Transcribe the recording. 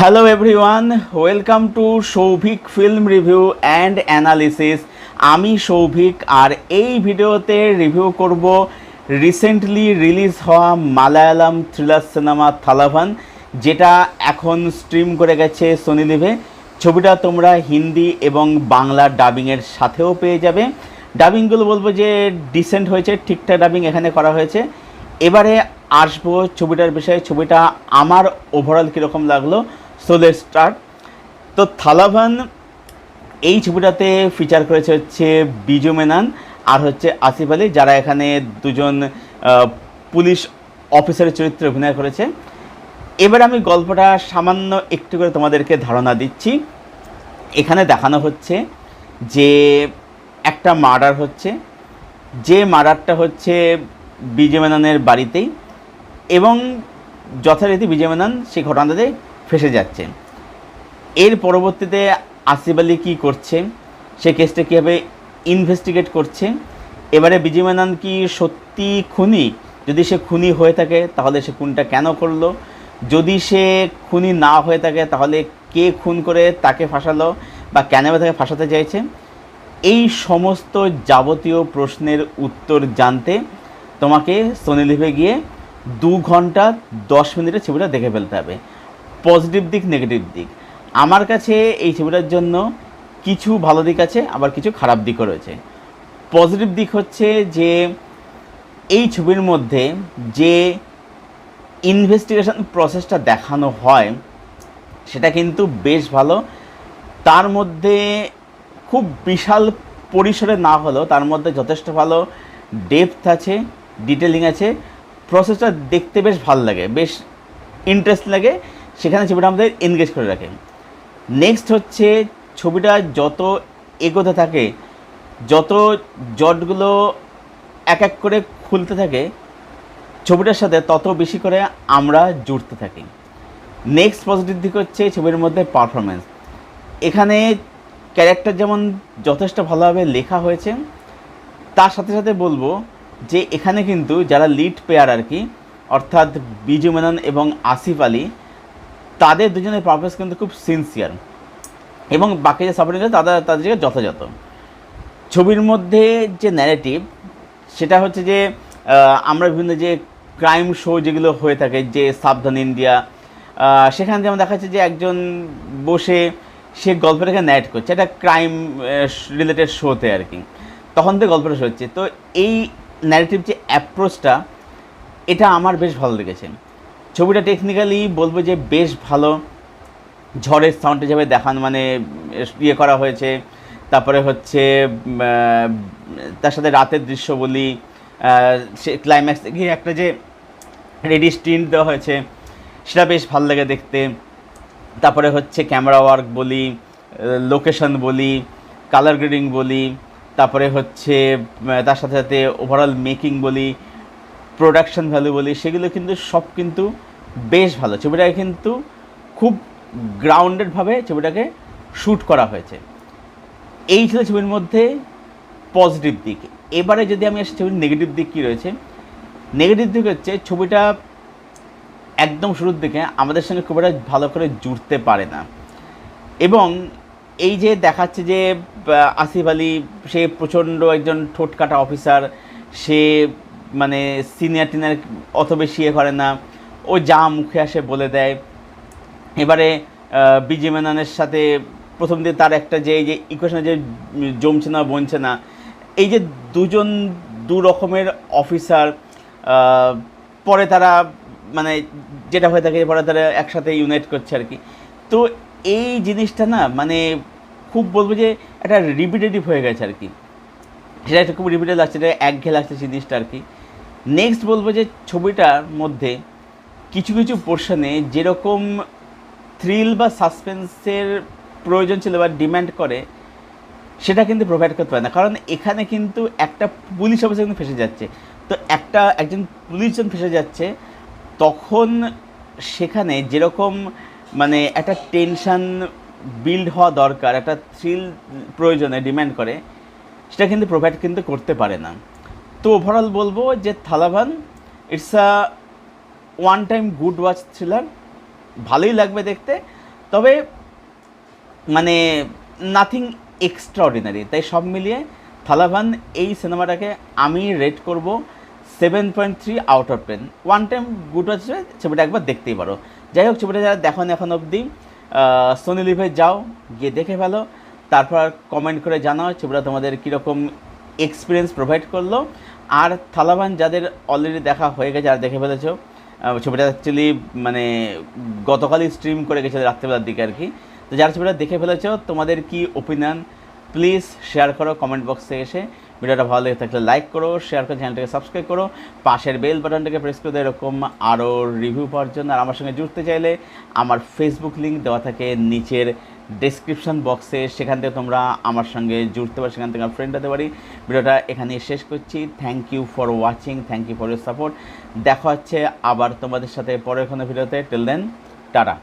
Hello everyone, welcome to Souvik film review and analysis. আমি সৌভিক, আর এই ভিডিওতে রিভিউ করব রিসেন্টলি রিলিজ হওয়া মালায়ালাম থ্রিলার সিনেমা থালাভান, যেটা এখন স্ট্রিম করে গেছে সোনি লিভে। ছবিটা তোমরা হিন্দি এবং বাংলা ডাবিংয়ের সাথেও পেয়ে যাবে। ডাবিংগুলো বলবো যে ডিসেন্ট হয়েছে, ঠিকঠাক ডাবিং এখানে করা হয়েছে। এবারে আসবো ছবিটার বিষয়ে, ছবিটা আমার ওভারঅল কীরকম লাগলো। So let's start. তো থালাভান এই ছবিটাতে ফিচার করেছে হচ্ছে বিজু মেনন আর হচ্ছে আসিফ আলী, যারা এখানে দুজন পুলিশ অফিসারের চরিত্রে অভিনয় করেছে। এবার আমি গল্পটা সামান্য একটু করে তোমাদেরকে ধারণা দিচ্ছি। এখানে দেখানো হচ্ছে যে একটা মার্ডার হচ্ছে, যে মার্ডারটা হচ্ছে বিজু মেননের বাড়িতেই, এবং যথারীতি বিজু মেনন সেই ঘটনাটাতে ফেসে যাচ্ছে। এর পরবর্তীতে আসিফ আলী কী করছে, সে কেসটা কীভাবে ইনভেস্টিগেট করছে। এবারে বিজু মেনন কি সত্যি খুনি? যদি সে খুনি হয়ে থাকে তাহলে সে খুনটা কেন করলো? যদি সে খুনি না হয়ে থাকে তাহলে কে খুন করে তাকে ফাঁসালো বা কেন তাকে ফাঁসাতে চাইছে? এই সমস্ত যাবতীয় প্রশ্নের উত্তর জানতে তোমাকে সোনি লিভে গিয়ে 2 ঘন্টা 10 মিনিটে ছবিটা দেখে ফেলতে হবে। পজিটিভ দিক, নেগেটিভ দিক। আমার কাছে এই ছবিটার জন্য কিছু ভালো দিক আছে, আবার কিছু খারাপ দিকও রয়েছে। পজিটিভ দিক হচ্ছে যে এই ছবির মধ্যে যে ইনভেস্টিগেশন প্রসেসটা দেখানো হয় সেটা কিন্তু বেশ ভালো। তার মধ্যে খুব বিশাল পরিসরে না হলেও তার মধ্যে যথেষ্ট ভালো ডেপথ আছে, ডিটেলিং আছে। প্রসেসটা দেখতে বেশ ভালো লাগে, বেশ ইন্টারেস্ট লাগে, সেখানে ছবিটা আমাদের এনগেজ করে রাখে। নেক্সট হচ্ছে ছবিটা যত এগোতে থাকে, যত জটগুলো এক এক করে খুলতে থাকে ছবিটার সাথে, তত বেশি করে আমরা জুড়তে থাকি। নেক্সট পজিটিভ দিক হচ্ছে ছবির মধ্যে পারফরমেন্স। এখানে ক্যারেক্টার যেমন যথেষ্ট ভালোভাবে লেখা হয়েছে, তার সাথে সাথে বলবো যে এখানে কিন্তু যারা লিড পেয়ার আর কি, অর্থাৎ বিজু মেনন এবং আসিফ আলী, তাদের দুজনের পারফরমেন্স কিন্তু খুব সিনসিয়ার, এবং বাকি যে সাপোর্টিং আছে তাদের যথাযথ। ছবির মধ্যে যে ন্যারেটিভ, সেটা হচ্ছে যে আমরা বিভিন্ন যে ক্রাইম শো যেগুলো হয়ে থাকে, যে সাবধান ইন্ডিয়া, সেখানে যেমন দেখা যাচ্ছে যে একজন বসে সে গল্পটাকে ন্যারেট করছে, একটা ক্রাইম রিলেটেড শোতে আর কি, তখন থেকে গল্পটা শো হচ্ছে। তো এই ন্যারেটিভ যে অ্যাপ্রোচটা, এটা আমার বেশ ভালো লেগেছে। ছবিটা টেকনিক্যালি বলবো যে বেশ ভালো। ঝড়ের সাউন্ডে যাবে দেখানো, মানে ইয়ে করা হয়েছে। তারপরে হচ্ছে তার সাথে রাতের দৃশ্য বলি, সে ক্লাইম্যাক্স গিয়ে একটা যে রেডি স্টিন্ট দেওয়া হয়েছে, সেটা বেশ ভালো লাগে দেখতে। তারপরে হচ্ছে ক্যামেরা ওয়ার্ক বলি, লোকেশন বলি, কালার গ্রেডিং বলি, তারপরে হচ্ছে তার সাথে সাথে ওভারঅল মেকিং বলি, প্রোডাকশন ভ্যালু বলি, সেগুলো কিন্তু সব কিন্তু বেশ ভালো। ছবিটাকে কিন্তু খুব গ্রাউন্ডেডভাবে ছবিটাকে শ্যুট করা হয়েছে। এই ছিল ছবির মধ্যে পজিটিভ দিক। এবারে যদি আমি আসি ছবির নেগেটিভ দিক কী রয়েছে, নেগেটিভ দিক হচ্ছে ছবিটা একদম শুরুর দিকে আমাদের সঙ্গে খুব একটা ভালো করে জুড়তে পারে না, এবং এই যে দেখাচ্ছে যে আসিফ আলী সে প্রচণ্ড একজন ঠোঁটকাটা অফিসার, সে মানে সিনিয়র টিনিয়র অত বেশি ইয়ে করে না, ও যা মুখে আসে বলে দেয়। এবারে বিজু মেননের সাথে প্রথম দিকে তার একটা যে এই যে ইকুয়েশনে যে জমছে না বনছে না, এই যে দুজন দু রকমের অফিসার, পরে তারা মানে যেটা হয়ে থাকে পরে তারা একসাথে ইউনাইট করছে আর কি। তো এই জিনিসটা না মানে খুব বলবো যে একটা রিপিটেটিভ হয়ে গেছে আর কি, সেটা একটা খুব রিপিটেড লাগছে, এটা একঘেয়ে লাগছে জিনিসটা আর কি। নেক্সট বলবো যে ছবিটার মধ্যে কিছু কিছু পোর্শনে যেরকম থ্রিল বা সাসপেন্সের প্রয়োজন ছিল বা ডিম্যান্ড করে, সেটা কিন্তু প্রোভাইড করতে পারে না। কারণ এখানে কিন্তু একটা পুলিশ অফিসার কিন্তু ফেসে যাচ্ছে। তো একজন পুলিশ যখন ফেসে যাচ্ছে, তখন সেখানে যেরকম মানে একটা টেনশন বিল্ড হওয়া দরকার, একটা থ্রিল প্রয়োজনে ডিম্যান্ড করে, সেটা কিন্তু প্রোভাইড কিন্তু করতে পারে না। তো ওভারঅল বলবো যে Thalavan it's a one time good watch thriller, ভালোই লাগবে দেখতে। তবে মানে নাথিং এক্সট্রাঅর্ডিনারি। তাই সব মিলিয়ে থালাভান এই সিনেমাটাকে আমি রেট করব 7.3 out of 10। One time good হচ্ছে, ছবিটা একবার দেখতেই পারো। যাই হোক, ছবিটা যারা দেখো এখন অবধি সোনি লিভে যাও, গিয়ে দেখে ফেলো, তারপর কমেন্ট করে জানাও ছবিটা তোমাদের কীরকম এক্সপিরিয়েন্স প্রোভাইড করলো। আর থালাভান যাদের অলরেডি দেখা হয়ে গেছে, যারা দেখে ফেলেছো, ছবিটা অ্যাকচুয়ালি মানে গতকালই স্ট্রিম করে গেছে রাত্রেবেলার দিকে আর কি। তো যারা ছবিটা দেখে ফেলেছো, তোমাদের কি ওপিনিয়ন প্লিজ শেয়ার করো কমেন্ট বক্সে এসে। ভিডিওটা ভালো লেগে থাকলে লাইক করো, শেয়ার করো, চ্যানেলটাকে সাবস্ক্রাইব করো, পাশের বেল বাটনটাকে প্রেস করে দেয় এরকম আরও রিভিউ পাওয়ার জন্য। আর আমার সঙ্গে জুড়তে চাইলে আমার ফেসবুক লিঙ্ক দেওয়া থাকে নিচের ডেসক্রিপশন বক্সে, সেখান থেকে তোমরা আমার সঙ্গে জুড়তে পারো, সেখান থেকে আমার ফ্রেন্ড হতে পারি। ভিডিওটা এখানেই শেষ করছি। Thank you for watching, thank you for your support. দেখা হচ্ছে আবার তোমাদের সাথে পরের কোনো ভিডিওতে। Till then, tata.